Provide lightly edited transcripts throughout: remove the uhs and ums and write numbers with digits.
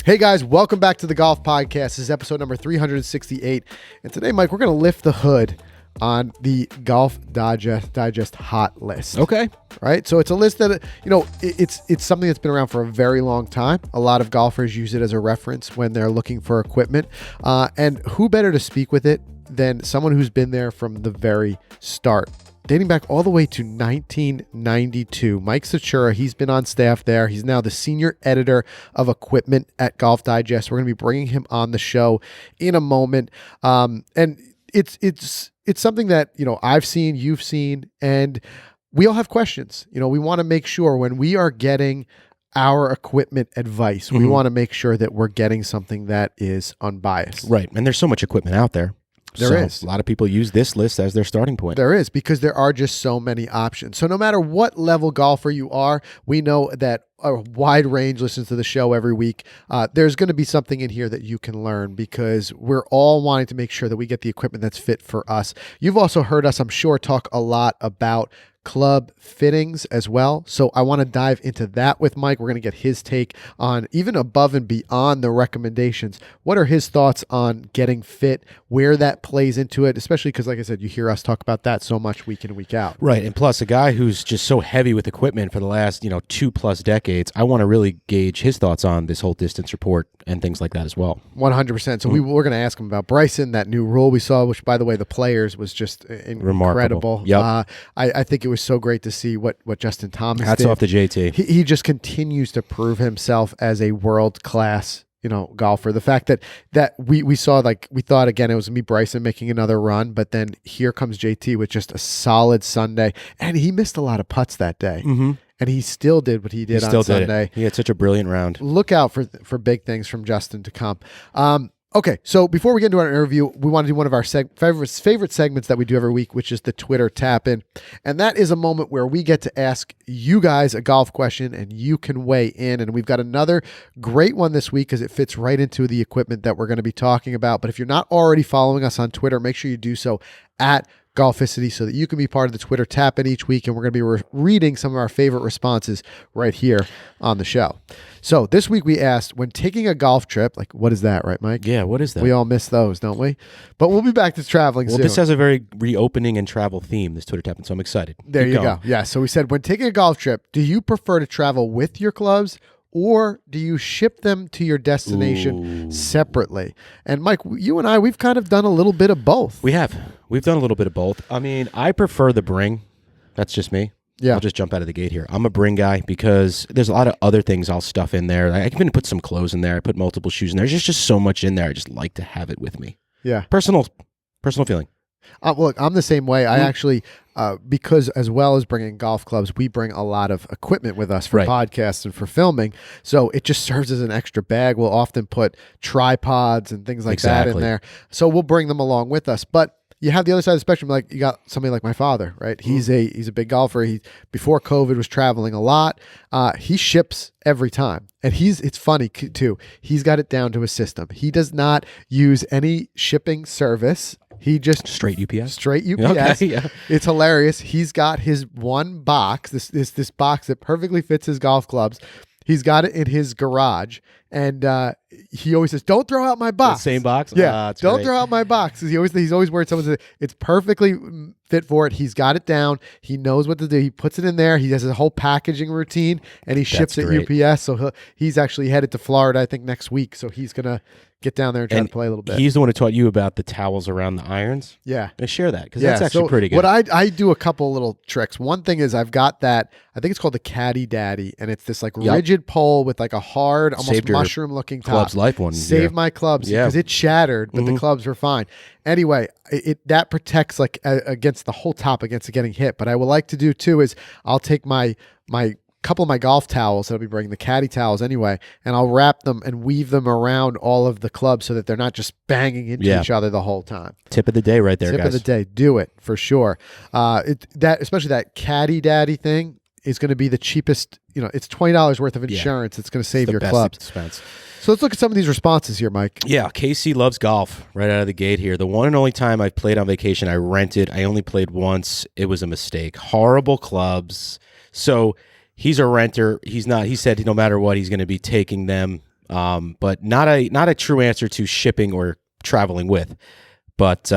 Hey guys, welcome back to the Golf Podcast. This is episode number 368. And today, Mike, we're going to lift the hood on the Golf Digest hot list. Okay. Right? So it's a list that, it's something that's been around for a very long time. A lot of golfers use it as a reference when they're looking for equipment. And who better to speak with it than someone who's been there from the very start? Dating back all the way to 1992. Mike Satura, he's been on staff there. He's now the senior editor of equipment at Golf Digest. We're going to be bringing him on the show in a moment. And it's something that, I've seen, you've seen, and we all have questions. We want to make sure when we are getting our equipment advice, we want to make sure that we're getting something that is unbiased. Right. And there's so much equipment out there. There is. A lot of people use this list as their starting point. There is, because there are just so many options. So no matter what level golfer you are, we know that a wide range listens to the show every week. There's going to be something in here that you can learn, because we're all wanting to make sure that we get the equipment that's fit for us. You've also heard us, I'm sure, talk a lot about club fittings as well. So I want to dive into that with Mike. We're going to get his take on, even above and beyond the recommendations, what are his thoughts on getting fit, where that plays into it, especially because, like I said, you hear us talk about that so much week in and week out. Right. And plus, a guy who's just so heavy with equipment for the last 2+ decades, I want to really gauge his thoughts on this whole distance report and things like that as well. 100%. So we're going to ask him about Bryson, that new rule we saw, which, by the way, the players was just incredible. Remarkable. Yep. I think it was so great to see what Justin Thomas Hats did. off to JT. He just continues to prove himself as a world-class golfer. The fact that we saw, we thought, again, it was me, Bryson, making another run, but then here comes JT with just a solid Sunday, and he missed a lot of putts that day. Mm-hmm. And he still did what he did on Sunday. He had such a brilliant round. Look out for big things from Justin to come. Okay, so before we get into our interview, we want to do one of our favorite segments that we do every week, which is the Twitter tap-in. And that is a moment where we get to ask you guys a golf question, and you can weigh in. And we've got another great one this week because it fits right into the equipment that we're going to be talking about. But if you're not already following us on Twitter, make sure you do so at Golficity so that you can be part of the Twitter tap-in each week, and we're going to be reading some of our favorite responses right here on the show. So this week we asked, when taking a golf trip, what is that, right, Mike? Yeah, what is that? We all miss those, don't we? But we'll be back to traveling soon. Well, this has a very reopening and travel theme, this Twitter tap-in, so I'm excited. There you go. Yeah, so we said, when taking a golf trip, do you prefer to travel with your clubs, or do you ship them to your destination separately? And Mike, you and I, we've kind of done a little bit of both. We have. We've done a little bit of both. I mean, I prefer the bring. That's just me. Yeah. I'll just jump out of the gate here. I'm a bring guy because there's a lot of other things I'll stuff in there. I can even put some clothes in there. I put multiple shoes in there. There's just so much in there. I just like to have it with me. Yeah. Personal feeling. Look, I'm the same way. I actually, because as well as bringing golf clubs, we bring a lot of equipment with us for podcasts and for filming. So it just serves as an extra bag. We'll often put tripods and things like that in there. So we'll bring them along with us. But you have the other side of the spectrum. Like, you got somebody like my father, right? He's a big golfer. He, before COVID, was traveling a lot. He ships every time. And it's funny too. He's got it down to a system. He does not use any shipping service. He just straight UPS. Okay, yeah. It's hilarious. He's got his one box, this box that perfectly fits his golf clubs. He's got it in his garage, and he always says, "Don't throw out my box." The same box? Yeah, don't throw out my box. He's always worried someone says it's perfectly fit for it. He's got it down. He knows what to do. He puts it in there. He has a whole packaging routine, and he ships it UPS. So he's actually headed to Florida, I think, next week. So he's gonna get down there and try to play a little bit. He's the one who taught you about the towels around the irons. Yeah. I share that because that's actually pretty good. What I do a couple little tricks. One thing is I've got that, I think it's called the Caddy Daddy, and it's this rigid pole with a hard, almost mushroom looking top. Club's life one. Saved my clubs because it shattered, but the clubs were fine. Anyway, that protects against the whole top against it getting hit. But I would like to do too is I'll take my couple of my golf towels that I'll be bringing, the caddy towels anyway, and I'll wrap them and weave them around all of the clubs so that they're not just banging into each other the whole time. Tip of the day right there, guys. Tip of the day. Do it for sure. Especially that Caddy Daddy thing is going to be the cheapest. It's $20 worth of insurance. It's going to save your clubs. Expense. So let's look at some of these responses here, Mike. Yeah, Casey loves golf right out of the gate here. The one and only time I've played on vacation, I rented. I only played once. It was a mistake. Horrible clubs. So he's a renter. He said no matter what, he's going to be taking them But not a true answer to shipping or traveling with. But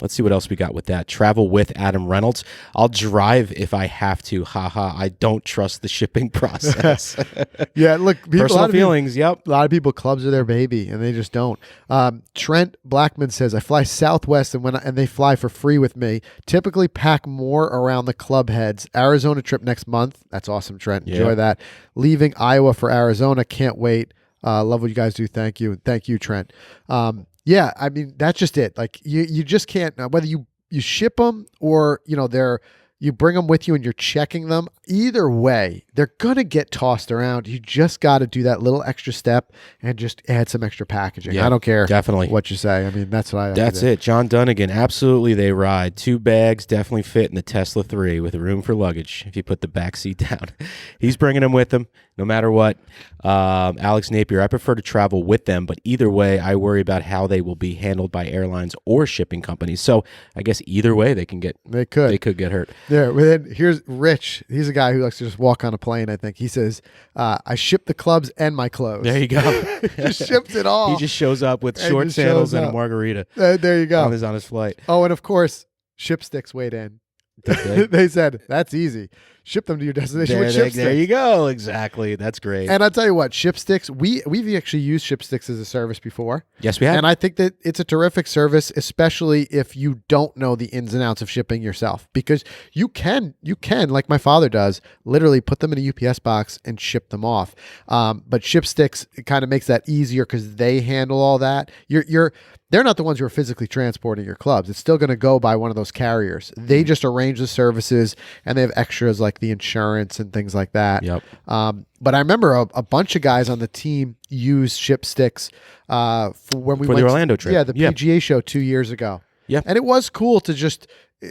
let's see what else we got with that. Travel with Adam Reynolds. I'll drive if I have to. Haha. I don't trust the shipping process. Yeah, look, personal feelings. Yep. A lot of people, clubs are their baby, and they just don't. Trent Blackman says, I fly Southwest, and they fly for free with me. Typically pack more around the club heads. Arizona trip next month. That's awesome, Trent. Enjoy that. Leaving Iowa for Arizona. Can't wait. Love what you guys do. Thank you. Thank you, Trent. Yeah, I mean, that's just it. Like you just can't, whether you ship them or, you bring them with you and you're checking them. Either way, they're going to get tossed around. You just got to do that little extra step and just add some extra packaging. Yeah, I don't care definitely what you say. I mean, that's what I have That's to do. it. John Dunnigan. Absolutely, they ride. 2 bags definitely fit in the Tesla 3 with room for luggage if you put the back seat down. He's bringing them with him no matter what. Alex Napier, I prefer to travel with them, but either way, I worry about how they will be handled by airlines or shipping companies. So I guess either way, they could get hurt. There. Well, then here's Rich. He's a guy who likes to just walk on a plane, I think. He says, I ship the clubs and my clothes. There you go. Just ships it all. He just shows up with short sandals and a margarita. There you go. On his flight. Oh, and of course, ship sticks weighed in. They said, that's easy. Ship them to your destination with ship sticks. There you go. Exactly. That's great. And I'll tell you what, ship sticks, we've actually used ship sticks as a service before. Yes, we have. And I think that it's a terrific service, especially if you don't know the ins and outs of shipping yourself. Because you can, like my father does, literally put them in a UPS box and ship them off. But ship sticks, it kind of makes that easier because they handle all that. They're not the ones who are physically transporting your clubs. It's still going to go by one of those carriers. They just arrange the services, and they have extras like the insurance and things like that. Yep. But I remember a bunch of guys on the team used ship sticks for when we went the Orlando trip. Yeah, the PGA show 2 years ago. Yeah, and it was cool to just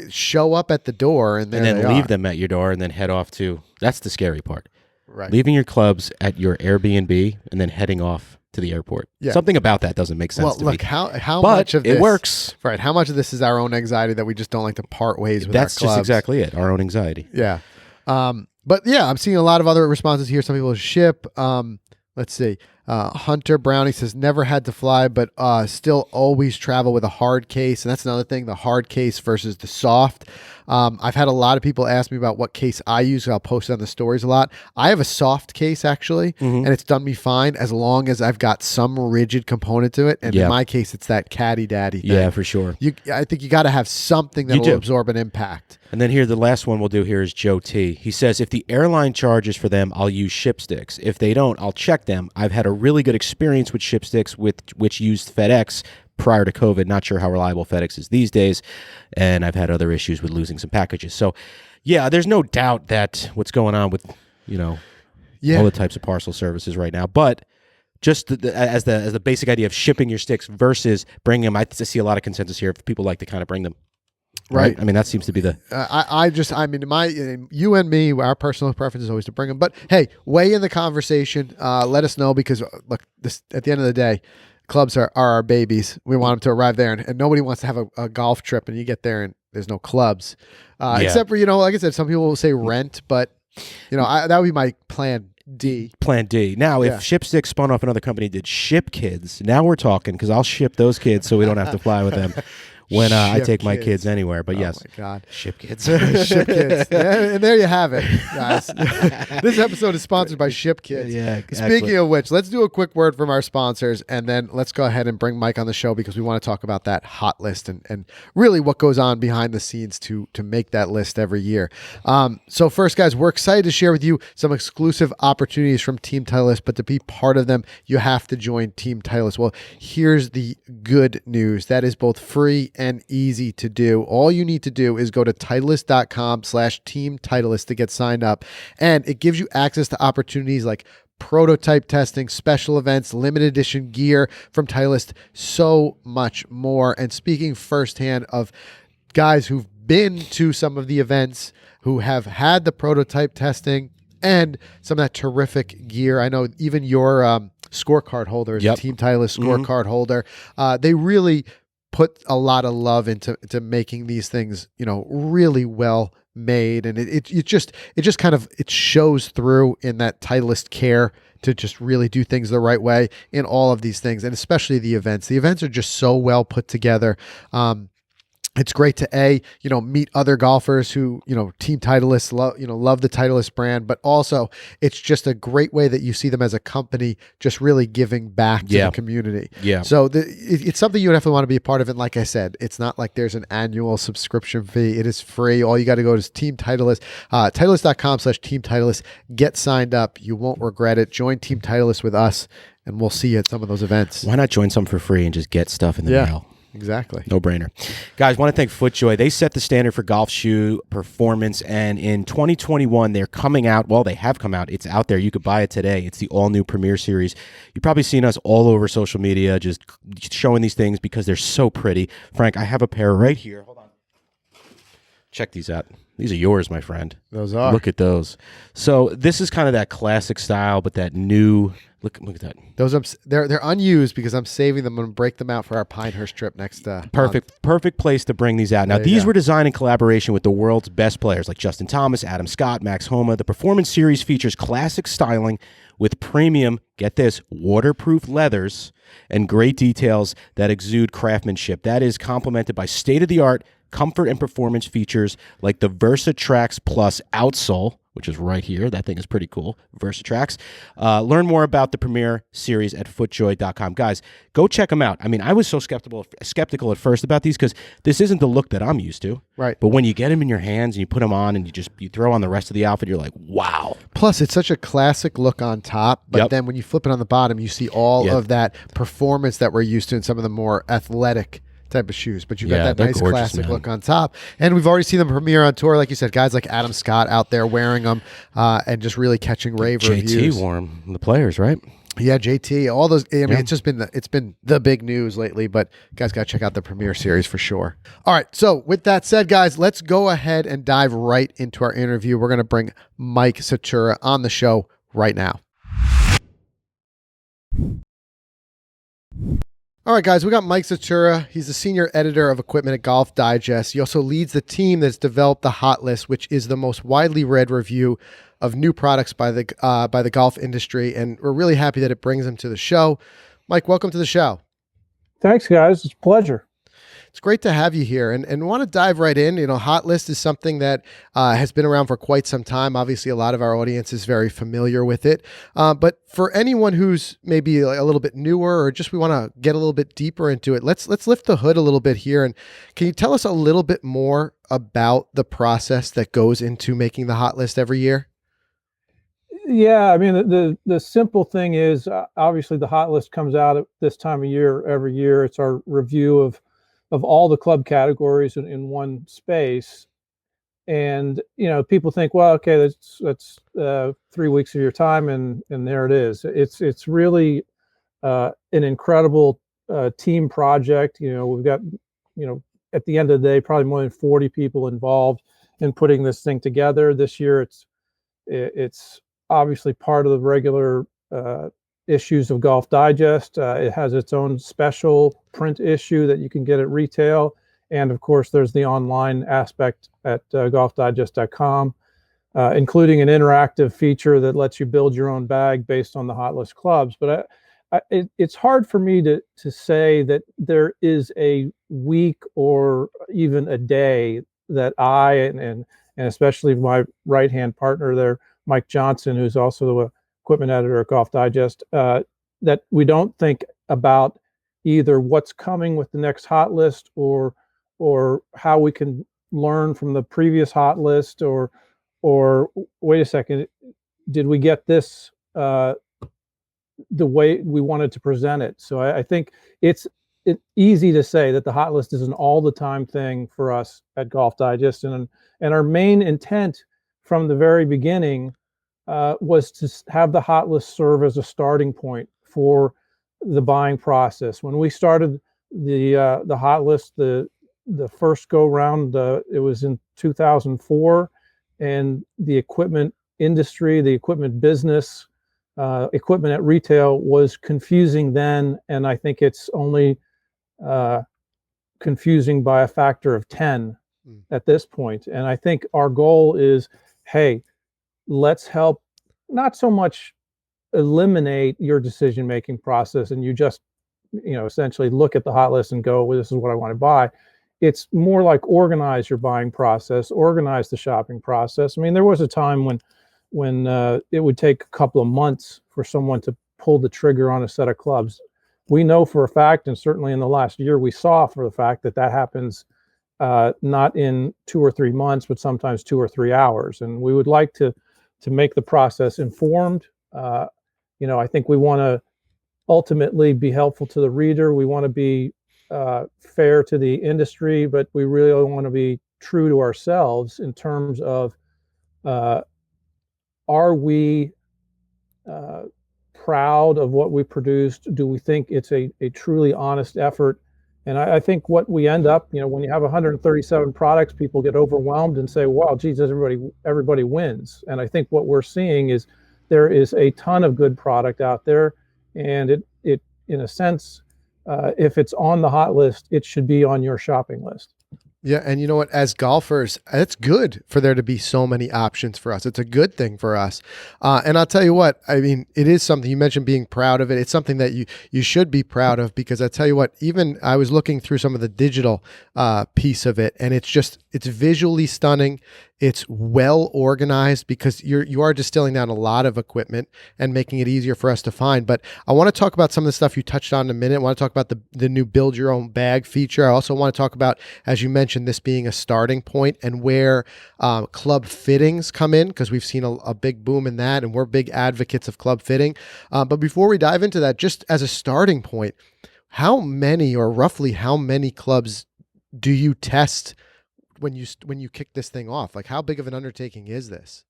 show up at the door and then leave them at your door and then head off to. That's the scary part. Right. Leaving your clubs at your Airbnb and then heading off to the airport. Yeah. Something about that doesn't make sense to me. Well, look, how much of this... it works. Right. How much of this is our own anxiety that we just don't like to part ways with our clubs? That's just exactly it. Our own anxiety. Yeah. But yeah, I'm seeing a lot of other responses here. Some people ship. Let's see. Hunter Brownie says, never had to fly, but still always travel with a hard case. And that's another thing, the hard case versus the soft. I've had a lot of people ask me about what case I use. I'll post it on the stories a lot. I have a soft case, actually, and it's done me fine as long as I've got some rigid component to it. And in my case, it's that caddy daddy thing. Yeah, for sure. I think you got to have something that will absorb an impact. And then here, the last one we'll do here is Joe T. He says, if the airline charges for them, I'll use ship sticks. If they don't, I'll check them. I've had a really good experience with ship sticks, which used FedEx prior to COVID. Not sure how reliable FedEx is these days. And I've had other issues with losing some packages. So, yeah, there's no doubt that what's going on with, all the types of parcel services right now. But just as the basic idea of shipping your sticks versus bringing them, I see a lot of consensus here. People like to kind of bring them. Right. I mean, that seems to be the... you and me, our personal preference is always to bring them. But hey, weigh in the conversation. Let us know because, look, at the end of the day, clubs are our babies. We want them to arrive there. And nobody wants to have a golf trip and you get there and there's no clubs. Except for, like I said, some people will say rent. But, that would be my plan D. Plan D. Now, if Shipstick spun off another company, did Ship Kids, now we're talking because I'll ship those kids so we don't have to fly with them. When I take my kids anywhere. But yes, my God. Ship Kids. Ship Kids. And there you have it, guys. This episode is sponsored by Ship Kids. Yeah, Speaking of which, let's do a quick word from our sponsors, and then let's go ahead and bring Mike on the show because we want to talk about that hot list and really what goes on behind the scenes to make that list every year. So first, guys, we're excited to share with you some exclusive opportunities from Team Titleist, but to be part of them, you have to join Team Titleist. Well, here's the good news. That is both free and easy to do. All you need to do is go to Titleist.com/Team Titleist to get signed up. And it gives you access to opportunities like prototype testing, special events, limited edition gear from Titleist, so much more. And speaking firsthand of guys who've been to some of the events, who have had the prototype testing and some of that terrific gear. I know even your scorecard holder is a Team Titleist scorecard holder. They really put a lot of love into making these things, really well made, and it just kind of it shows through in that Titleist care to just really do things the right way in all of these things, and especially the events. The events are just so well put together. It's great to meet other golfers who, Team Titleist love the Titleist brand, but also it's just a great way that you see them as a company just really giving back to the community. Yeah. So it's something you definitely want to be a part of. And like I said, it's not like there's an annual subscription fee. It is free. All you got to go to Team Titleist, Titleist.com/Team Titleist. Get signed up. You won't regret it. Join Team Titleist with us, and we'll see you at some of those events. Why not join some for free and just get stuff in the mail? Exactly. No brainer. Guys, want to thank FootJoy. They set the standard for golf shoe performance, and in 2021, they're coming out. Well, they have come out. It's out there. You could buy it today. It's the all-new Premier Series. You've probably seen us all over social media just showing these things because they're so pretty. Frank, I have a pair right here. Hold on. Check these out. These are yours, my friend. Those are. Look at those. So this is kind of that classic style, but that new... Look at that. Those they're unused because I'm saving them and break them out for our Pinehurst trip next Perfect place to bring these out. Now, these were designed in collaboration with the world's best players like Justin Thomas, Adam Scott, Max Homa. The Performance Series features classic styling with premium, get this, waterproof leathers and great details that exude craftsmanship. That is complemented by state-of-the-art comfort and performance features like the VersaTrax Plus outsole, which is right here. That thing is pretty cool. VersaTrax. Learn more about the Premier Series at footjoy.com. Guys, go check them out. I mean, I was so skeptical at first about these because this isn't the look that I'm used to. Right. But when you get them in your hands and you put them on and you throw on the rest of the outfit, you're like, wow. Plus, it's such a classic look on top, but then when you flip it on the bottom, you see all of that performance that we're used to in some of the more athletic type of shoes, but you've got that nice gorgeous, classic look on top. And we've already seen them premiere on tour, like you said, guys like Adam Scott out there wearing them and just really catching rave reviews. JT wore them, the players, right? Yeah, JT, all those. I mean, it's been the big news lately, but you guys got to check out the Premier Series for sure. All right, so with that said, guys, let's go ahead and dive right into our interview. We're going to bring Mike Satura on the show right now. All right, guys, we got Mike Satura. He's the senior editor of equipment at Golf Digest. He also leads the team that's developed the Hot List, which is the most widely read review of new products by the golf industry, and we're really happy that it brings him to the show. Mike, welcome to the show. Thanks, guys. It's a pleasure. It's great to have you here, and want to dive right in. Hot List is something that has been around for quite some time. Obviously, a lot of our audience is very familiar with it. But for anyone who's maybe a little bit newer, or just we want to get a little bit deeper into it, let's lift the hood a little bit here. And can you tell us a little bit more about the process that goes into making the Hot List every year? Yeah, I mean, the simple thing is, obviously, the Hot List comes out at this time of year every year. It's our review of all the club categories in one space. And, people think, well, okay, that's 3 weeks of your time, and there it is. It's really an incredible team project. We've got, at the end of the day, probably more than 40 people involved in putting this thing together. This year, it's obviously part of the regular issues of Golf Digest. It has its own special print issue that you can get at retail. And of course, there's the online aspect at golfdigest.com, including an interactive feature that lets you build your own bag based on the Hot List clubs. But it's hard for me to say that there is a week or even a day that I and especially my right-hand partner there, Mike Johnson, who's also the equipment editor at Golf Digest, that we don't think about either what's coming with the next Hot List or how we can learn from the previous Hot List or wait a second, did we get this the way we wanted to present it? So I think it's easy to say that the Hot List is an all the time thing for us at Golf Digest, and our main intent from the very beginning was to have the Hot List serve as a starting point for the buying process. When we started the Hot List, the first go round, it was in 2004, and the equipment industry, the equipment business, equipment at retail was confusing then, and I think it's only confusing by a factor of 10 at this point. And I think our goal is, hey, let's help not so much eliminate your decision-making process and you just, essentially look at the hot list and go, well, this is what I want to buy. It's more like organize your buying process, organize the shopping process. I mean, there was a time when it would take a couple of months for someone to pull the trigger on a set of clubs. We know for a fact, and certainly in the last year, we saw for the fact that happens not in 2 or 3 months, but sometimes 2 or 3 hours. And we would like to make the process informed. I think we want to ultimately be helpful to the reader. We want to be fair to the industry, but we really want to be true to ourselves in terms of are we proud of what we produced? Do we think it's a truly honest effort? And I think what we end up, when you have 137 products, people get overwhelmed and say, wow, geez, everybody wins. And I think what we're seeing is there is a ton of good product out there. And it in a sense, if it's on the hot list, it should be on your shopping list. Yeah. And you know what, as golfers, it's good for there to be so many options for us. It's a good thing for us. And I'll tell you what, I mean, it is something you mentioned being proud of it. It's something that you should be proud of, because I tell you what, even I was looking through some of the digital piece of it, and it's visually stunning. It's well organized because you are distilling down a lot of equipment and making it easier for us to find. But I want to talk about some of the stuff you touched on in a minute. I want to talk about the new build your own bag feature. I also want to talk about, as you mentioned, this being a starting point and where club fittings come in, because we've seen a big boom in that, and we're big advocates of club fitting. But before we dive into that, just as a starting point, how many or roughly how many clubs do you test when you kick this thing off? Like, how big of an undertaking is this?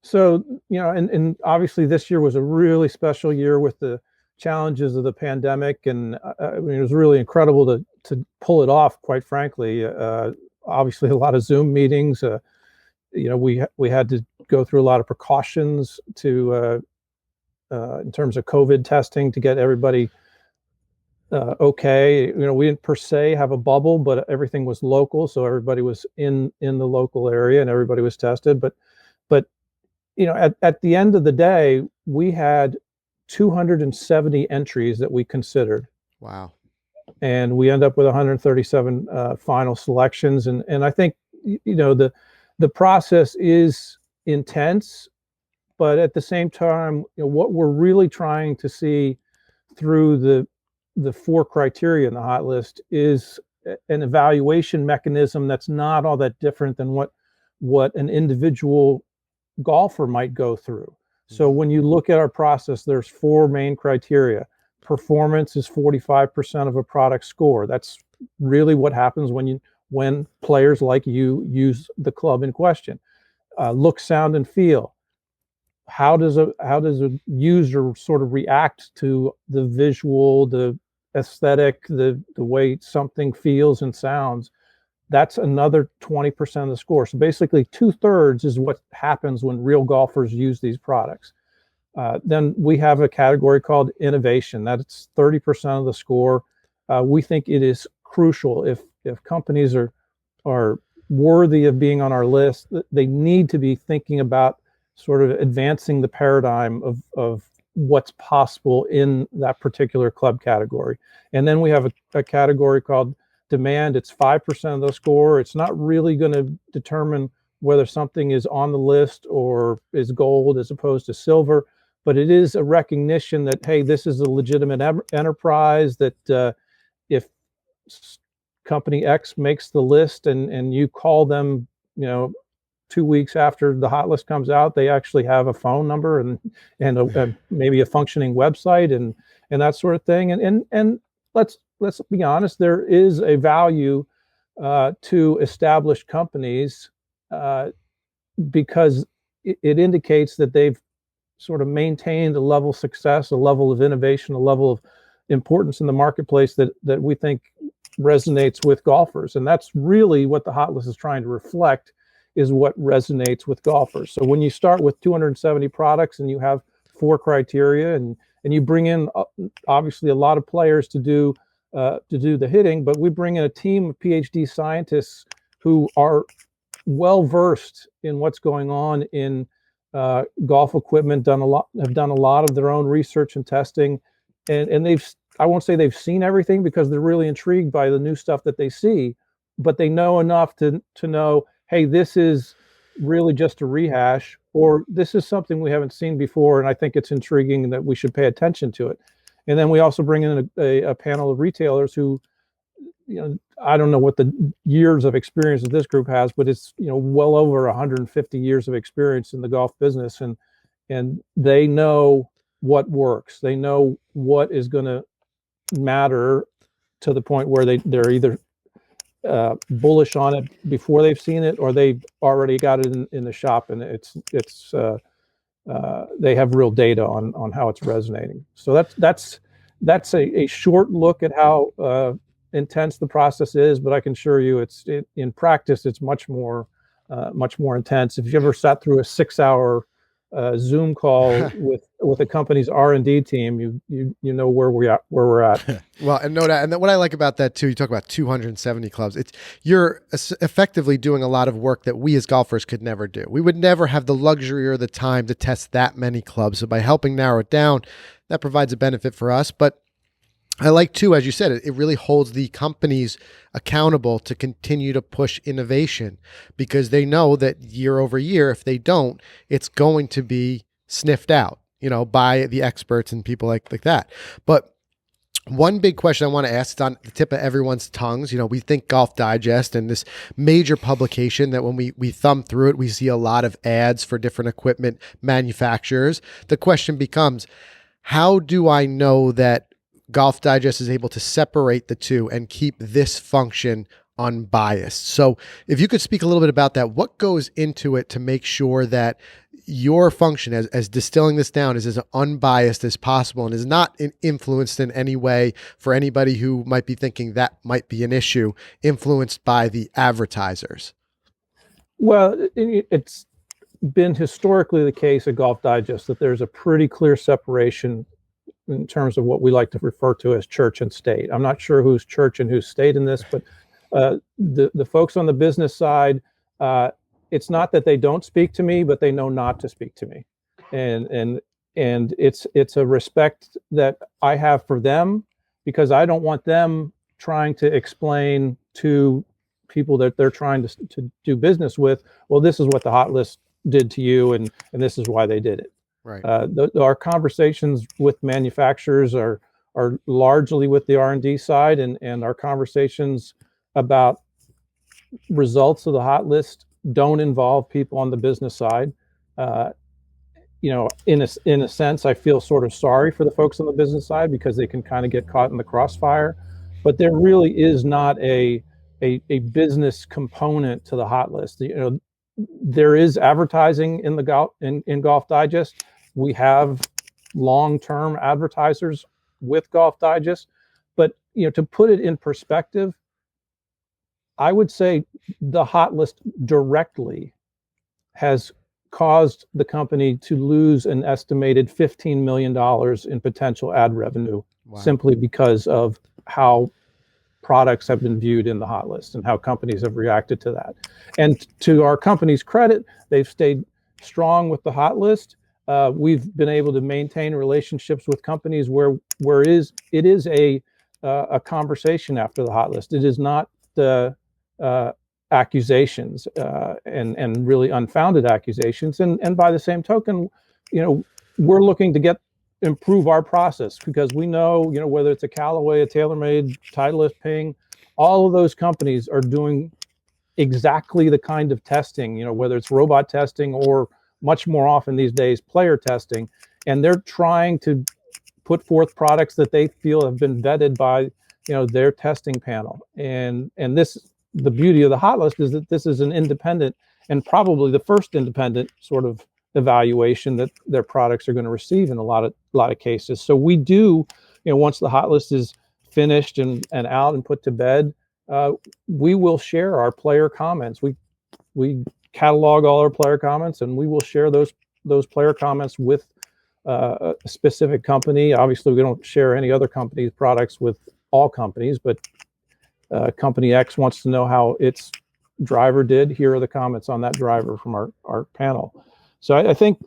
So, and obviously this year was a really special year with the challenges of the pandemic. And I mean, it was really incredible to pull it off, quite frankly. Obviously a lot of Zoom meetings, we had to go through a lot of precautions to, in terms of COVID testing to get everybody okay. We didn't per se have a bubble, but everything was local, so everybody was in the local area and everybody was tested. But at the end of the day, we had 270 entries that we considered. Wow. And we end up with 137 final selections. And I think the process is intense, but at the same time, what we're really trying to see through the 4 criteria in the hot list is an evaluation mechanism that's not all that different than what an individual golfer might go through. So when you look at our process, there's 4 main criteria. Performance is 45% of a product score. That's really what happens when players like you use the club in question. Look, sound, and feel. How does a user sort of react to the visual, the aesthetic, the way something feels and sounds? That's another 20% of the score. So basically 2/3 is what happens when real golfers use these products. Then we have a category called innovation. That's 30% of the score. We think it is crucial if companies are worthy of being on our list, they need to be thinking about sort of advancing the paradigm of what's possible in that particular club category. And then we have a category called demand. It's 5% of the score. It's not really going to determine whether something is on the list or is gold as opposed to silver, but it is a recognition that, hey, this is a legitimate enterprise, that if company X makes the list and you call them, 2 weeks after the hot list comes out, they actually have a phone number and maybe a functioning website and that sort of thing. And let's be honest, there is a value to established companies because it indicates that they've sort of maintained a level of success, a level of innovation, a level of importance in the marketplace that we think resonates with golfers. And that's really what the hot list is trying to reflect, is what resonates with golfers. So when you start with 270 products and you have 4 criteria and you bring in obviously a lot of players to do to do the hitting, but we bring in a team of PhD scientists who are well versed in what's going on in golf equipment. Have done a lot of their own research and testing, and I won't say they've seen everything because they're really intrigued by the new stuff that they see, but they know enough to know, hey, this is really just a rehash, or this is something we haven't seen before, and I think it's intriguing and that we should pay attention to it. And then we also bring in a panel of retailers who, I don't know what the years of experience that this group has, but it's well over 150 years of experience in the golf business, and they know what works. They know what is going to matter to the point where they're either bullish on it before they've seen it, or they've already got it in the shop, and they have real data on how it's resonating. So that's a short look at how intense the process is, but I can assure you in practice it's much more intense. If you ever sat through a 6-hour Zoom call with a company's R&D team, you know where we're at. Well, and no doubt, and what I like about that too, you talk about 270 clubs. You're effectively doing a lot of work that we as golfers could never do. We would never have the luxury or the time to test that many clubs. So by helping narrow it down, that provides a benefit for us. But I like too, as you said, it really holds the companies accountable to continue to push innovation, because they know that year over year, if they don't, it's going to be sniffed out, by the experts and people like that. But one big question I want to ask, it's on the tip of everyone's tongues. We think Golf Digest and this major publication that when we thumb through it, we see a lot of ads for different equipment manufacturers. The question becomes, how do I know that Golf Digest is able to separate the two and keep this function unbiased? So if you could speak a little bit about that, what goes into it to make sure that your function as distilling this down is as unbiased as possible and is not influenced in any way for anybody who might be thinking that might be an issue, influenced by the advertisers? Well, it's been historically the case at Golf Digest that there's a pretty clear separation in terms of what we like to refer to as church and state. I'm not sure who's church and who's state in this, but the folks on the business side, it's not that they don't speak to me, but they know not to speak to me, and it's a respect that I have for them, because I don't want them trying to explain to people that they're trying to do business with, well, this is what the hot list did to you, and this is why they did it. Right. Our conversations with manufacturers are largely with the R&D side, and our conversations about results of the hot list don't involve people on the business side. In a sense, I feel sort of sorry for the folks on the business side because they can kind of get caught in the crossfire, but there really is not a business component to the hot list. There is advertising in Golf Digest. We have long-term advertisers with Golf Digest, but to put it in perspective, I would say the hot list directly has caused the company to lose an estimated $15 million in potential ad revenue. Wow. Simply because of how products have been viewed in the hot list and how companies have reacted to that. And to our company's credit, they've stayed strong with the hot list. We've been able to maintain relationships with companies where it is a conversation after the hot list. It is not the accusations and really unfounded accusations. And by the same token, we're looking to improve our process, because we know, whether it's a Callaway, a TaylorMade, Titleist, Ping, all of those companies are doing exactly the kind of testing, whether it's robot testing or much more often these days, player testing. And they're trying to put forth products that they feel have been vetted by, their testing panel. And the beauty of the hot list is that this is an independent, and probably the first independent sort of evaluation that their products are going to receive in a lot of cases. So we do, once the hot list is finished and out and put to bed, we will share our player comments. We catalog all our player comments, and we will share those player comments with a specific company. Obviously, we don't share any other company's products with all companies, but company X wants to know how its driver did. Here are the comments on that driver from our panel. So I think,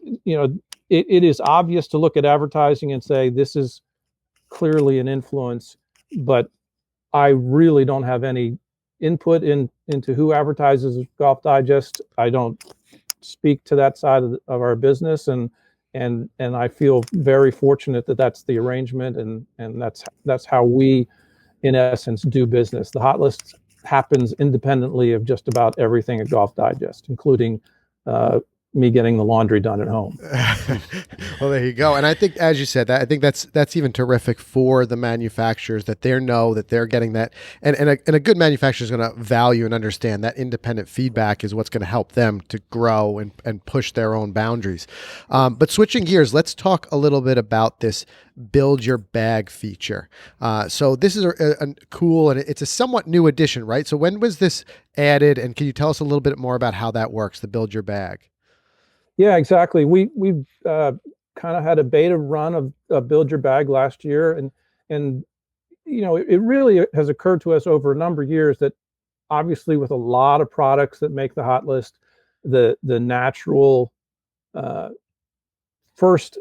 it is obvious to look at advertising and say, this is clearly an influence, but I really don't have any input into who advertises Golf Digest. I don't speak to that side of our business, and I feel very fortunate that that's the arrangement, and that's how we, in essence, do business. The hot list happens independently of just about everything at Golf Digest, including me getting the laundry done at home. Well, there you go. And I think, as you said, I think that's even terrific for the manufacturers, that they know that they're getting that. And a good manufacturer is going to value and understand that independent feedback is what's going to help them to grow and push their own boundaries. But switching gears, let's talk a little bit about this build your bag feature. So this is a cool, and it's a somewhat new addition, right? So when was this added? And can you tell us a little bit more about how that works, the build your bag? Yeah, exactly. We've kind of had a beta run of Build Your Bag last year, and it really has occurred to us over a number of years that obviously with a lot of products that make the hot list, the natural first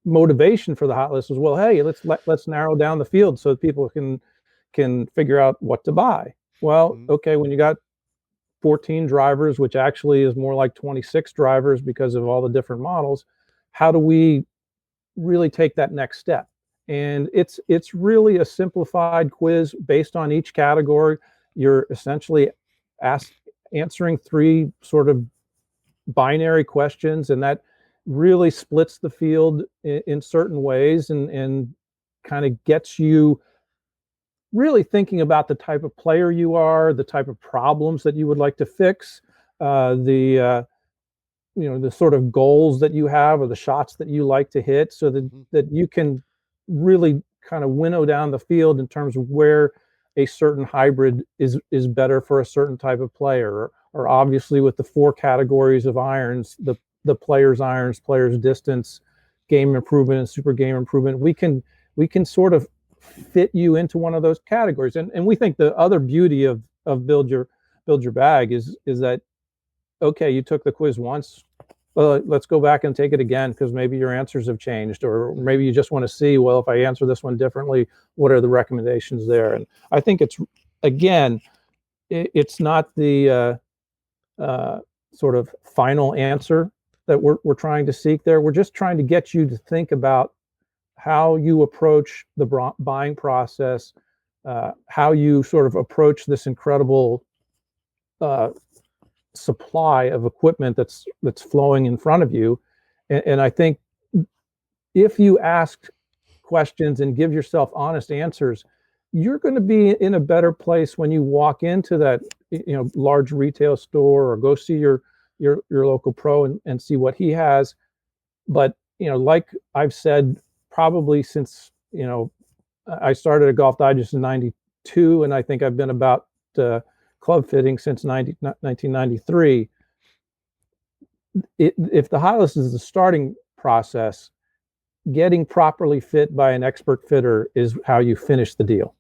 motivation for the hot list is, well, hey, let's narrow down the field so that people can figure out what to buy. Well, okay, when you got 14 drivers, which actually is more like 26 drivers because of all the different models, how do we really take that next step? And it's really a simplified quiz based on each category. You're essentially answering 3 sort of binary questions, and that really splits the field in certain ways and kind of gets you really thinking about the type of player you are, the type of problems that you would like to fix, the sort of goals that you have or the shots that you like to hit, so that you can really kind of winnow down the field in terms of where a certain hybrid is better for a certain type of player. Or obviously with the 4 categories of irons, the player's irons, player's distance, game improvement, and super game improvement, we can sort of fit you into one of those categories. And we think the other beauty of build your bag is that, okay, you took the quiz once, let's go back and take it again, because maybe your answers have changed, or maybe you just want to see, well, if I answer this one differently, what are the recommendations there? And I think it's not the sort of final answer that we're trying to seek there. We're just trying to get you to think about how you approach the buying process, how you sort of approach this incredible supply of equipment that's flowing in front of you. And I think if you ask questions and give yourself honest answers, you're going to be in a better place when you walk into that large retail store, or go see your local pro and see what he has. But like I've said, probably since I started at Golf Digest in '92, and I think I've been about club fitting since 1993. If the hot list is the starting process, getting properly fit by an expert fitter is how you finish the deal.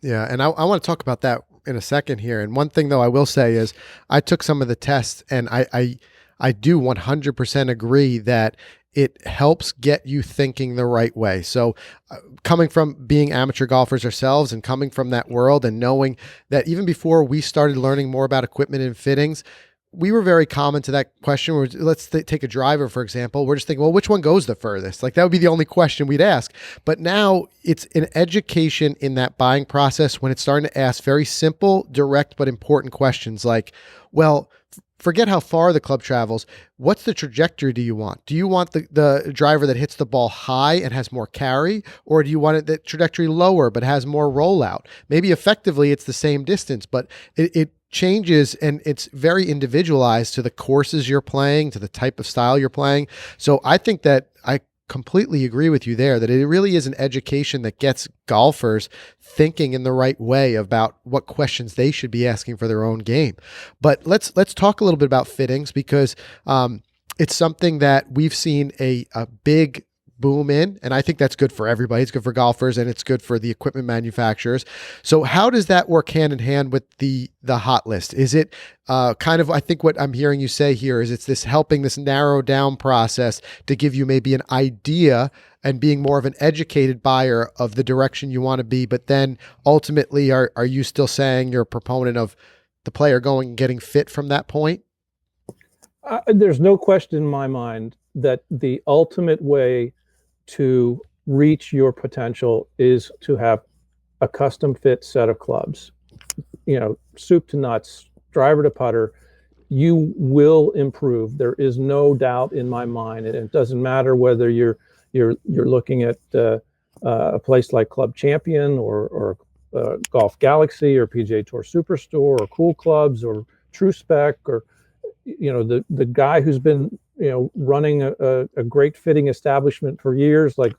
Yeah, and I want to talk about that in a second here. And one thing, though, I will say is I took some of the tests, and I do 100% agree that it helps get you thinking the right way. So coming from being amateur golfers ourselves and coming from that world, and knowing that even before we started learning more about equipment and fittings, we were very common to that question. Let's take a driver, for example. We're just thinking, well, which one goes the furthest? Like, that would be the only question we'd ask. But now it's an education in that buying process when it's starting to ask very simple, direct, but important questions like, well, forget how far the club travels. What's the trajectory do you want? Do you want the driver that hits the ball high and has more carry? Or do you want the trajectory lower but has more rollout? Maybe effectively it's the same distance, but it changes, and it's very individualized to the courses you're playing, to the type of style you're playing. So I think that I completely agree with you there, that it really is an education that gets golfers thinking in the right way about what questions they should be asking for their own game. But let's talk a little bit about fittings, because it's something that we've seen a big boom in, and I think that's good for everybody. It's good for golfers and it's good for the equipment manufacturers. So how does that work hand in hand with the hot list? Is it kind of, I think what I'm hearing you say here is it's this helping this narrow down process to give you maybe an idea and being more of an educated buyer of the direction you want to be, but then ultimately are you still saying you're a proponent of the player going and getting fit from that point? There's no question in my mind that the ultimate way to reach your potential is to have a custom fit set of clubs, soup to nuts, driver to putter. You will improve. There is no doubt in my mind. And it doesn't matter whether you're looking at a place like Club Champion or Golf Galaxy or PGA Tour Superstore or Cool Clubs or True Spec or the guy who's been running a great fitting establishment for years, like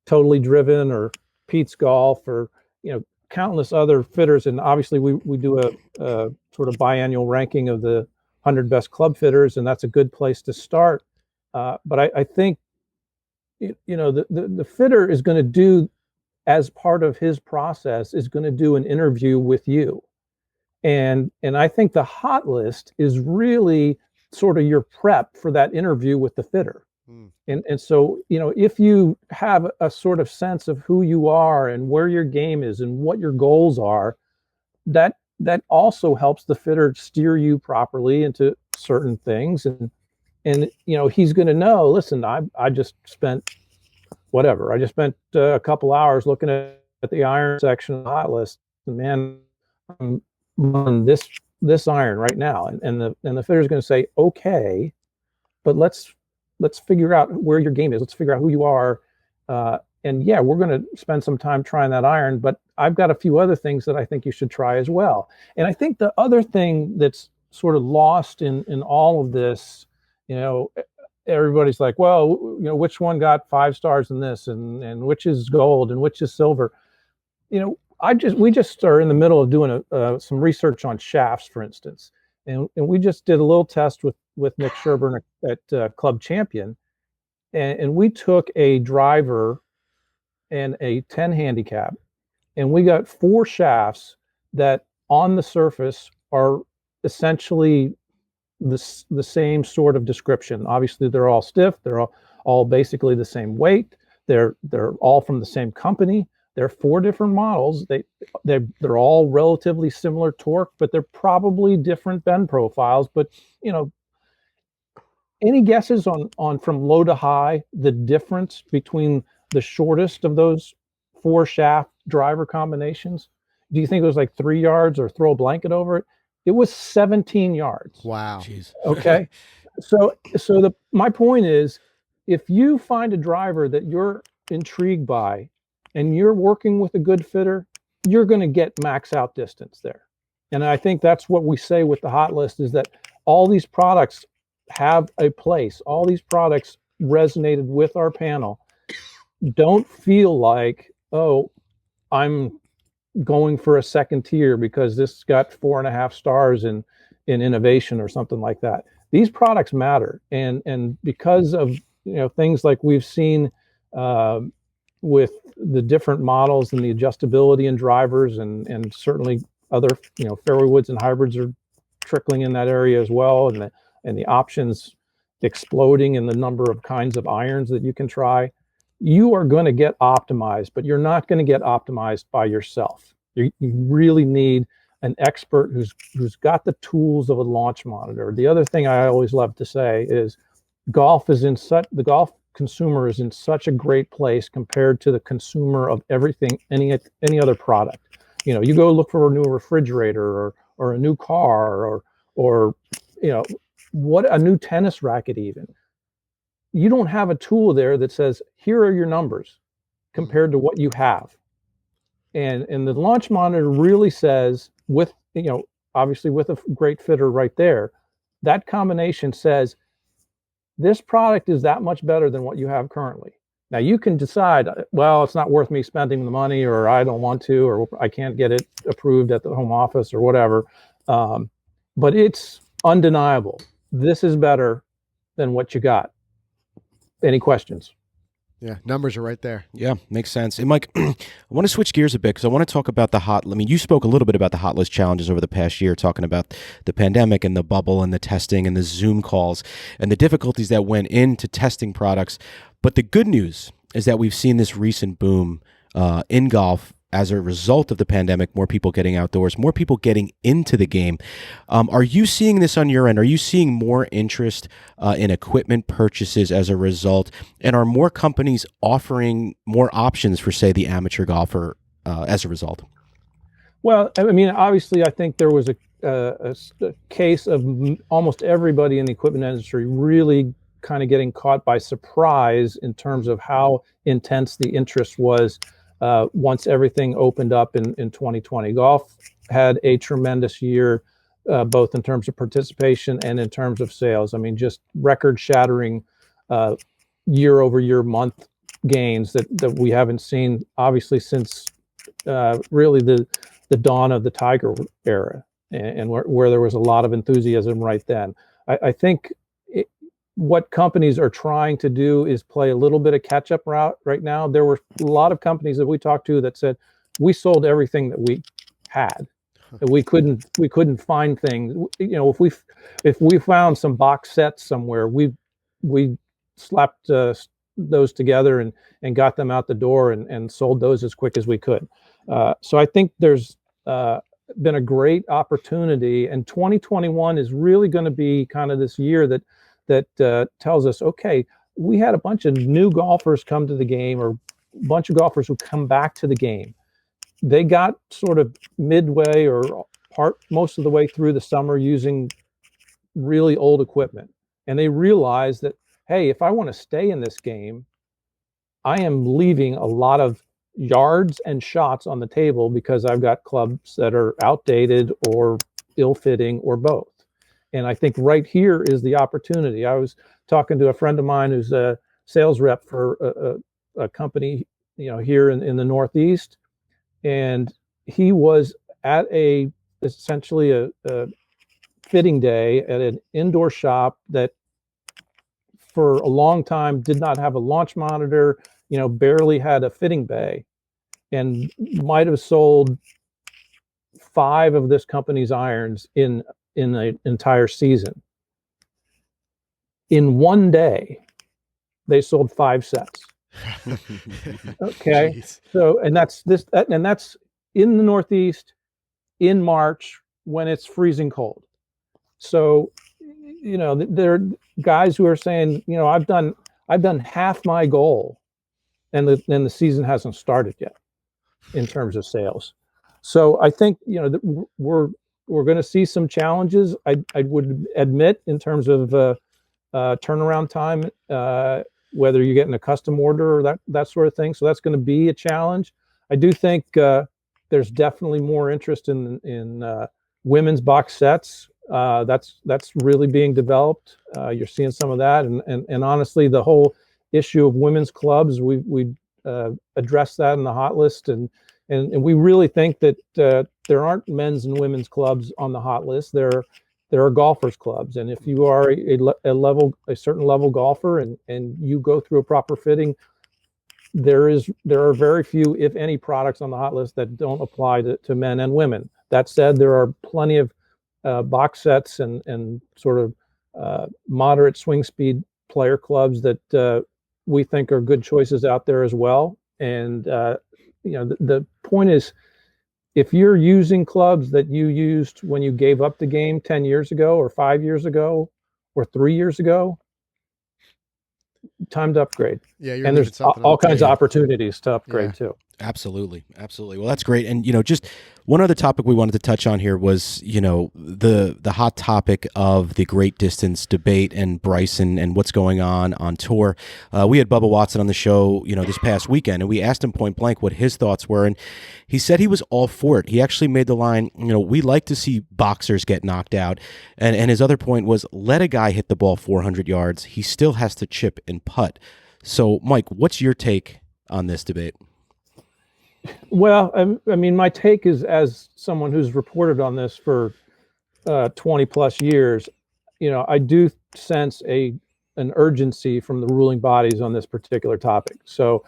Totally Driven or Pete's Golf or countless other fitters. And obviously we do a sort of biannual ranking of the 100 best club fitters, and that's a good place to start. But I think the fitter is going to do, as part of his process, is going to do an interview with you. And I think the hot list is really sort of your prep for that interview with the fitter. And so, if you have a sort of sense of who you are and where your game is and what your goals are, that also helps the fitter steer you properly into certain things. And he's going to know, listen, I just spent a couple hours looking at the iron section of the hot list, and man, I'm on this iron right now. And the fitter's going to say, okay, but let's figure out where your game is. Let's figure out who you are. And yeah, we're going to spend some time trying that iron, but I've got a few other things that I think you should try as well. And I think the other thing that's sort of lost in all of this, everybody's like, well, which one got 5 stars in this and which is gold and which is silver. We just are in the middle of doing some research on shafts, for instance. And we just did a little test with Nick Sherburne at Club Champion. And we took a driver and a 10 handicap, and we got 4 shafts that on the surface are essentially the same sort of description. Obviously, they're all stiff. They're all basically the same weight. They're all from the same company. They're 4 different models. They're all relatively similar torque, but they're probably different bend profiles. But any guesses on from low to high, the difference between the shortest of those 4 shaft driver combinations? Do you think it was like 3 yards or throw a blanket over it? It was 17 yards. Wow. Jeez. Okay. So my point is, if you find a driver that you're intrigued by and you're working with a good fitter, you're going to get max out distance there. And I think that's what we say with the hot list, is that all these products have a place. All these products resonated with our panel. Don't feel like, oh, I'm going for a second tier because this got 4.5 stars in innovation or something like that. These products matter. And because of things like we've seen with the different models and the adjustability in drivers, and certainly other fairway woods and hybrids are trickling in that area as well, and the options exploding in the number of kinds of irons that you can try. You are going to get optimized, but you're not going to get optimized by yourself. You really need an expert who's got the tools of a launch monitor. The other thing I always love to say is the golf consumer is in such a great place compared to the consumer of everything, any other product. You go look for a new refrigerator or a new car or what, a new tennis racket even. You don't have a tool there that says, here are your numbers compared to what you have. And the launch monitor really says, with obviously with a great fitter right there, that combination says this product is that much better than what you have currently. Now you can decide, well, it's not worth me spending the money, or I don't want to, or I can't get it approved at the home office or whatever. But it's undeniable. This is better than what you got. Any questions? Yeah, numbers are right there. Yeah, makes sense. And Mike, I want to switch gears a bit because I want to talk about you spoke a little bit about the hot list challenges over the past year, talking about the pandemic and the bubble and the testing and the Zoom calls and the difficulties that went into testing products. But the good news is that we've seen this recent boom in golf as a result of the pandemic, more people getting outdoors, more people getting into the game. Are you seeing this on your end? Are you seeing more interest in equipment purchases as a result? And are more companies offering more options for, say, the amateur golfer as a result? Well, I mean, obviously, I think there was a case of almost everybody in the equipment industry really kind of getting caught by surprise in terms of how intense the interest was once everything opened up in 2020. Golf had a tremendous year, both in terms of participation and in terms of sales. I mean, just record-shattering year over year month gains that we haven't seen, obviously, since really the dawn of the Tiger era, and where there was a lot of enthusiasm right then. I think what companies are trying to do is play a little bit of catch-up route right now. There were a lot of companies that we talked to that said, we sold everything that we had. And we couldn't find things. You know, if we found some box sets somewhere, we slapped those together and got them out the door and sold those as quick as we could. So I think there's been a great opportunity, and 2021 is really going to be kind of this year that tells us, okay, we had a bunch of new golfers come to the game, or a bunch of golfers who come back to the game. They got sort of midway or most of the way through the summer using really old equipment. And they realized that, hey, if I want to stay in this game, I am leaving a lot of yards and shots on the table because I've got clubs that are outdated or ill-fitting or both. And I think right here is the opportunity. I was talking to a friend of mine who's a sales rep for a company, here in the Northeast, and he was at essentially a fitting day at an indoor shop that for a long time did not have a launch monitor, barely had a fitting bay, and might have sold 5 of this company's irons in an entire season. In one day, they sold 5 sets. Okay. Jeez. So, and that's in the Northeast in March when it's freezing cold. So, there are guys who are saying, I've done half my goal, and the season hasn't started yet in terms of sales. So I think, we're going to see some challenges. I would admit, in terms of turnaround time, whether you're getting a custom order or that sort of thing. So that's going to be a challenge. I do think there's definitely more interest in women's box sets. That's really being developed. You're seeing some of that, and honestly, the whole issue of women's clubs, we addressed that in the hot list, and we really think that there aren't men's and women's clubs on the hot list. There are golfers clubs, and if you are a certain level golfer and you go through a proper fitting, there are very few, if any, products on the hot list that don't apply to men and women. That said, there are plenty of box sets and sort of moderate swing speed player clubs that we think are good choices out there as well. And the point is, if you're using clubs that you used when you gave up the game 10 years ago or 5 years ago or 3 years ago, time to upgrade. Yeah, and there's all kinds of opportunities to upgrade too. Absolutely. Well, that's great. And, just one other topic we wanted to touch on here was, the hot topic of the great distance debate and Bryson and what's going on tour. We had Bubba Watson on the show, this past weekend, and we asked him point blank what his thoughts were. And he said he was all for it. He actually made the line, we like to see boxers get knocked out. And his other point was, let a guy hit the ball 400 yards. He still has to chip and putt. So, Mike, what's your take on this debate? Well, I mean, my take is, as someone who's reported on this for 20 plus years, I do sense a an urgency from the ruling bodies on this particular topic. So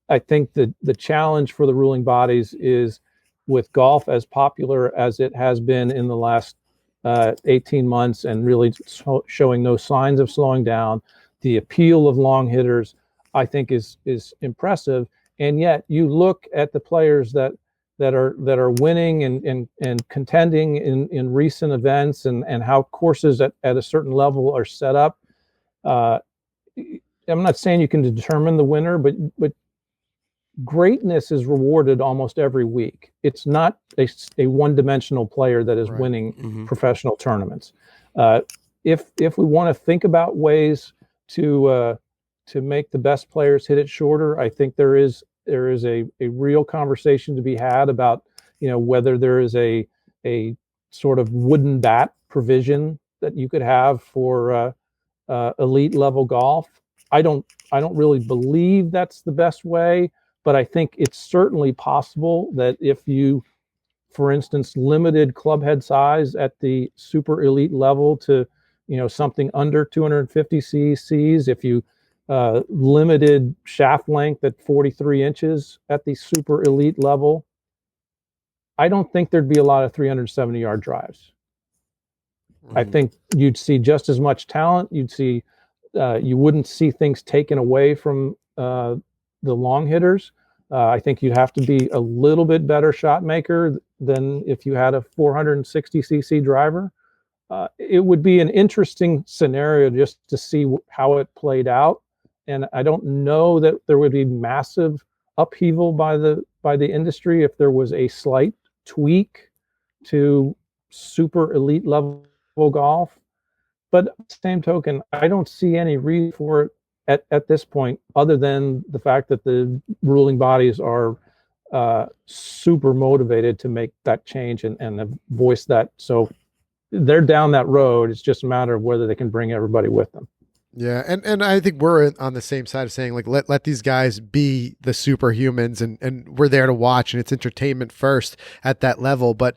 I think that the challenge for the ruling bodies is, with golf as popular as it has been in the last 18 months and really showing no signs of slowing down, the appeal of long hitters, I think is impressive. And yet you look at the players that are winning and contending in recent events, and how courses at a certain level are set up. I'm not saying you can determine the winner, but greatness is rewarded almost every week. It's not a one-dimensional player that is winning professional tournaments. If we want to think about ways to make the best players hit it shorter, I think there is a real conversation to be had about, whether there is a sort of wooden bat provision that you could have for elite level golf. I don't really believe that's the best way, but I think it's certainly possible that if you, for instance, limited club head size at the super elite level to, something under 250 cc's, if you limited shaft length at 43 inches at the super elite level, I don't think there'd be a lot of 370-yard drives. I think you'd see just as much talent. You'd see, you wouldn't see things taken away from the long hitters. I think you'd have to be a little bit better shot maker than if you had a 460 cc driver. It would be an interesting scenario just to see how it played out. And I don't know that there would be massive upheaval by the industry if there was a slight tweak to super elite level golf. But at the same token, I don't see any reason for it at this point, other than the fact that the ruling bodies are super motivated to make that change and have voiced that. So they're down that road. It's just a matter of whether they can bring everybody with them. Yeah, and I think we're on the same side of saying, like, let these guys be the superhumans, and we're there to watch, and it's entertainment first at that level. But,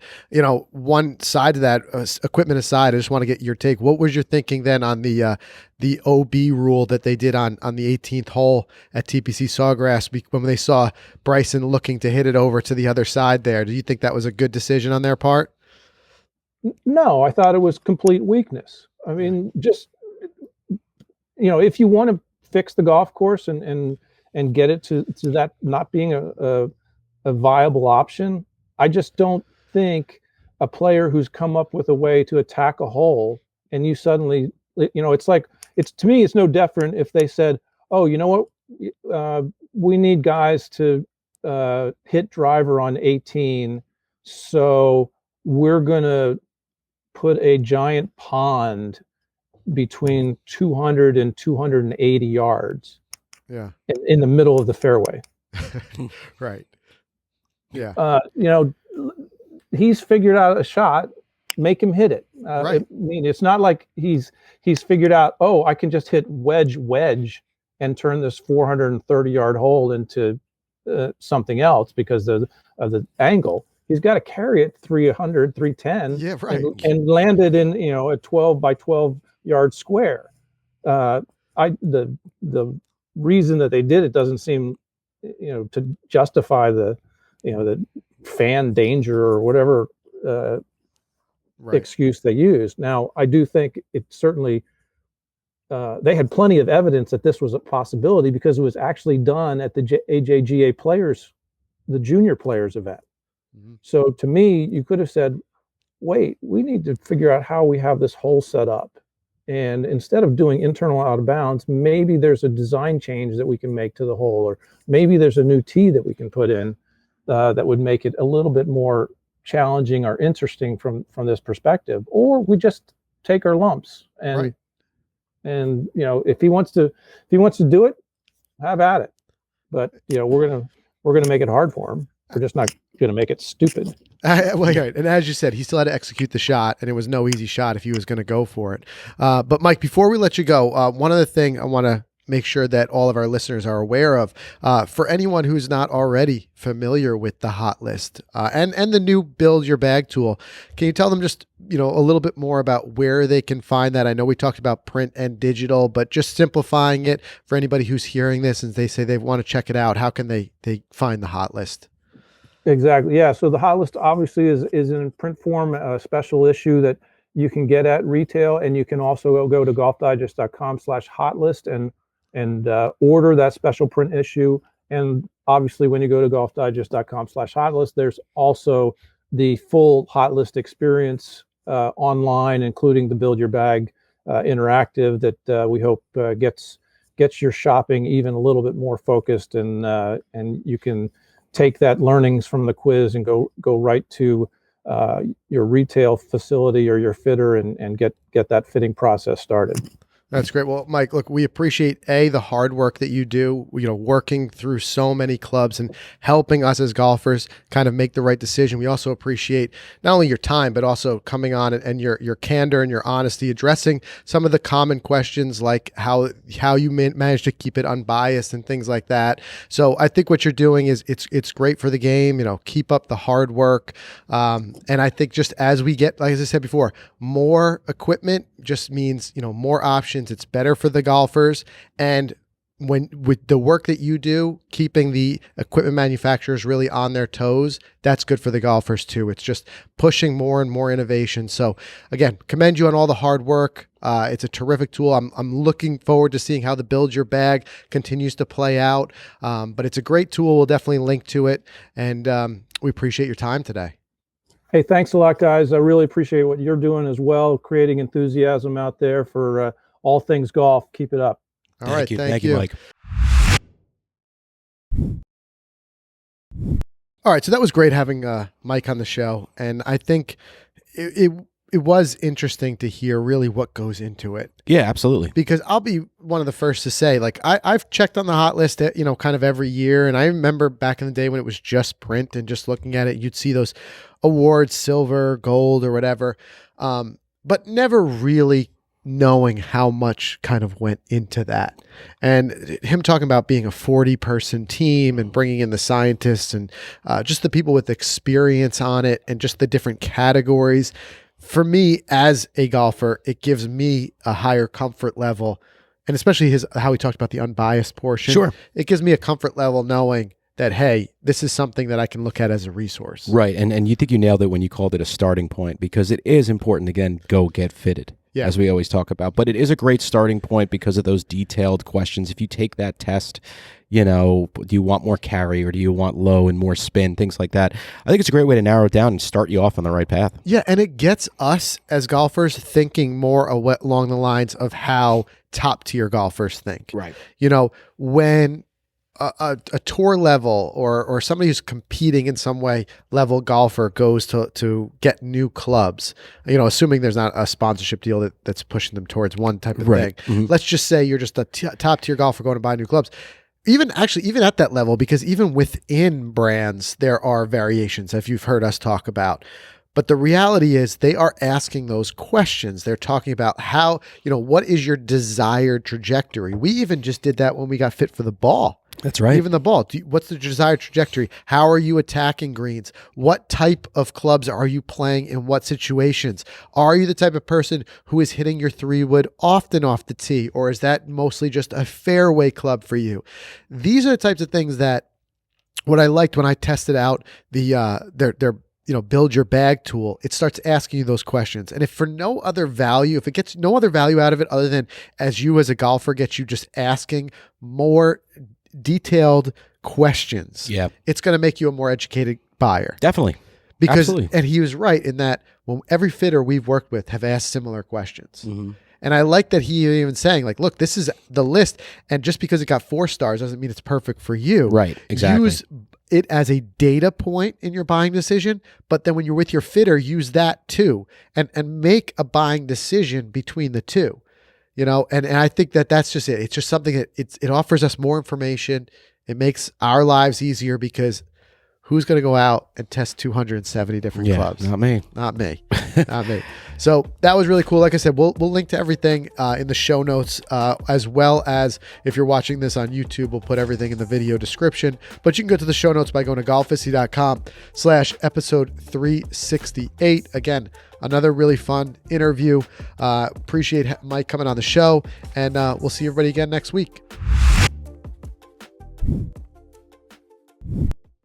one side of that, equipment aside, I just want to get your take. What was your thinking then on the OB rule that they did on the 18th hole at TPC Sawgrass when they saw Bryson looking to hit it over to the other side there? Do you think that was a good decision on their part? No, I thought it was complete weakness. I mean, just, if you want to fix the golf course and get it to that not being a viable option, I just don't think a player who's come up with a way to attack a hole and you suddenly, to me, it's no different if they said, oh, you know what, we need guys to hit driver on 18, so we're going to put a giant pond between 200 and 280 yards. Yeah. In the middle of the fairway. Right. Yeah. He's figured out a shot, make him hit it. Right. I mean, it's not like he's figured out, oh, I can just hit wedge and turn this 430-yard hole into something else because of the angle. He's got to carry it 300, 310. Yeah, right. And land it in, a 12 by 12 yard square. The reason that they did it doesn't seem, to justify the fan danger or whatever excuse they used. Now, I do think it certainly, they had plenty of evidence that this was a possibility because it was actually done at the AJGA players, the junior players event. Mm-hmm. So to me, you could have said, wait, we need to figure out how we have this hole set up. And instead of doing internal out of bounds, maybe there's a design change that we can make to the hole, or maybe there's a new tee that we can put in that would make it a little bit more challenging or interesting from this perspective. Or we just take our lumps and if he wants to do it, have at it. But we're gonna make it hard for him. We're just not going to make it stupid. Right. And as you said, he still had to execute the shot, and it was no easy shot if he was going to go for it. But Mike, before we let you go, one other thing I want to make sure that all of our listeners are aware of. For anyone who's not already familiar with the hot list and the new Build Your Bag tool, can you tell them just, a little bit more about where they can find that? I know we talked about print and digital, but just simplifying it for anybody who's hearing this and they say they want to check it out, how can they find the hot list? Exactly. Yeah. So the hot list obviously is in print form, a special issue that you can get at retail, and you can also go to golfdigest.com/hotlist and order that special print issue. And obviously, when you go to golfdigest.com/hotlist, there's also the full hot list experience online, including the Build Your Bag interactive that we hope gets your shopping even a little bit more focused, and you can take that learnings from the quiz and go right to your retail facility or your fitter and get that fitting process started. That's great. Well, Mike, look, we appreciate the hard work that you do, working through so many clubs and helping us as golfers kind of make the right decision. We also appreciate not only your time, but also coming on and your candor and your honesty, addressing some of the common questions like how you manage to keep it unbiased and things like that. So I think what you're doing is it's great for the game. Keep up the hard work. And I think just as we get, like as I said before, more equipment just means, more options. It's better for the golfers. And with the work that you do, keeping the equipment manufacturers really on their toes, that's good for the golfers too. It's just pushing more and more innovation. So again, commend you on all the hard work. It's a terrific tool. I'm looking forward to seeing how the Build Your Bag continues to play out. But it's a great tool. We'll definitely link to it. And we appreciate your time today. Hey, thanks a lot, guys. I really appreciate what you're doing as well, creating enthusiasm out there for all things golf. Keep it up. All right. Thank you, Mike. All right. So that was great having Mike on the show. And I think it was interesting to hear really what goes into it. Yeah, absolutely. Because I'll be one of the first to say, like, I've checked on the hot list, kind of every year. And I remember back in the day when it was just print and just looking at it, you'd see those awards, silver, gold, or whatever. But never really knowing how much kind of went into that. And him talking about being a 40-person team and bringing in the scientists and just the people with experience on it and just the different categories. For me as a golfer, it gives me a higher comfort level. And especially how he talked about the unbiased portion. Sure. It gives me a comfort level knowing that, hey, this is something that I can look at as a resource. Right. And you think you nailed it when you called it a starting point, because it is important, again, go get fitted. Yeah. As we always talk about. But it is a great starting point because of those detailed questions. If you take that test, do you want more carry or do you want low and more spin, things like that. I think it's a great way to narrow it down and start you off on the right path. Yeah, and it gets us as golfers thinking more along the lines of how top-tier golfers think. Right. When a tour level or somebody who's competing in some way level golfer goes to get new clubs, assuming there's not a sponsorship deal that's pushing them towards one type of thing. Mm-hmm. Let's just say you're just a top tier golfer going to buy new clubs. Even at that level, because even within brands, there are variations, if you've heard us talk about. But the reality is they are asking those questions. They're talking about how, what is your desired trajectory? We even just did that when we got fit for the ball. That's right. Even the ball. What's the desired trajectory? How are you attacking greens? What type of clubs are you playing in what situations? Are you the type of person who is hitting your 3-wood often off the tee, or is that mostly just a fairway club for you? These are the types of things that what I liked when I tested out their Build Your Bag tool. It starts asking you those questions. And if it gets no other value out of it other than as you as a golfer gets you just asking more detailed questions, it's going to make you a more educated buyer. Definitely. Absolutely. And he was right in that every fitter we've worked with have asked similar questions. Mm-hmm. And I like that he even saying, like, look, this is the list. And just because it got 4 stars doesn't mean it's perfect for you. Right. Exactly. Use it as a data point in your buying decision. But then when you're with your fitter, use that too. And make a buying decision between the two. And I think that's just it. It's just something that it offers us more information. It makes our lives easier because who's going to go out and test 270 different clubs? Not me. Not me. Not me. So that was really cool. Like I said, we'll link to everything in the show notes, as well as if you're watching this on YouTube, we'll put everything in the video description. But you can go to the show notes by going to golficity.com/episode 368. Again, another really fun interview. Appreciate Mike coming on the show, and we'll see everybody again next week.